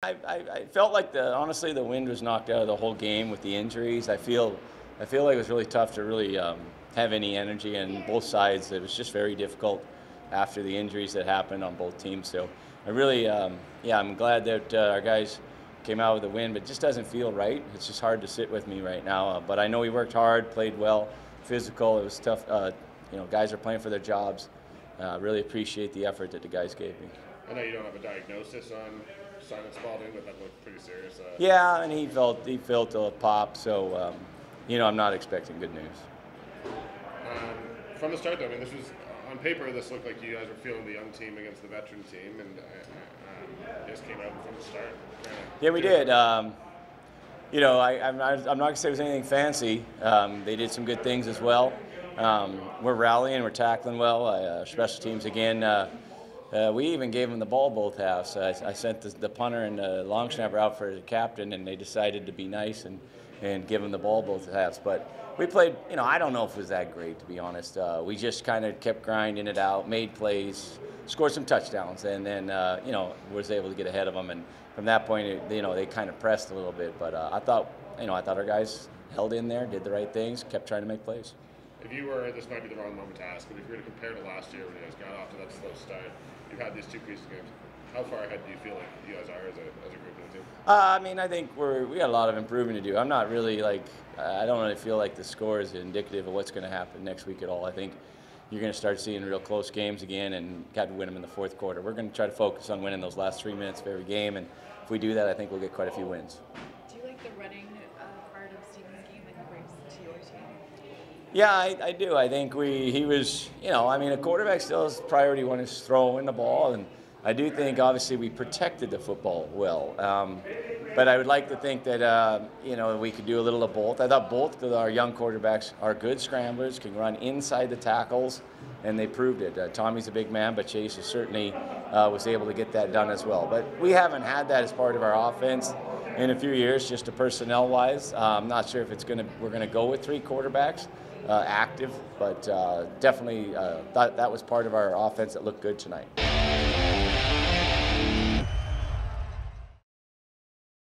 I felt like honestly the wind was knocked out of the whole game with the injuries. I feel like it was really tough to really have any energy on both sides. It was just very difficult after the injuries that happened on both teams. So I really, yeah, I'm glad that our guys came out with a win, but it just doesn't feel right. It's just hard to sit with me right now. But I know we worked hard, played well, physical. It was tough. Guys are playing for their jobs. Really appreciate the effort that the guys gave me. I know you don't have a diagnosis on Simon Spalding, but that looked pretty serious. Yeah, and he felt a pop, so I'm not expecting good news. From the start, though, I mean, this was on paper. This looked like you guys were feeling the young team against the veteran team, and you just came out from the start. Yeah, we did. I'm not going to say it was anything fancy. They did some good things as well. We're rallying, we're tackling well. Special teams again. We even gave them the ball both halves. I sent the punter and the long snapper out for the captain, and they decided to be nice and give them the ball both halves. But we played, I don't know if it was that great, to be honest. We just kind of kept grinding it out, made plays, scored some touchdowns, and then, was able to get ahead of them. And from that point, they kind of pressed a little bit. But I thought our guys held in there, did the right things, kept trying to make plays. If you were, this might be the wrong moment to ask, but if you were to compare to last year when you guys got off to that slow start, you've had these two preseason games. How far ahead do you feel like you guys are as a group and a team? I think we got a lot of improvement to do. I'm not really I don't really feel like the score is indicative of what's going to happen next week at all. I think you're going to start seeing real close games again, and got to win them in the fourth quarter. We're going to try to focus on winning those last 3 minutes of every game, and if we do that, I think we'll get quite a few wins. Do you like the running part of Stephen's game that he brings to your team? Yeah, I do. I think he was, a quarterback still is priority one is throwing the ball, and I do think obviously we protected the football well. But I would like to think that, we could do a little of both. I thought both of our young quarterbacks are good scramblers, can run inside the tackles, and they proved it. Tommy's a big man, but Chase certainly was able to get that done as well. But we haven't had that as part of our offense in a few years, just personnel-wise. I'm not sure if we're going to go with three quarterbacks. Active, but definitely thought that was part of our offense that looked good tonight.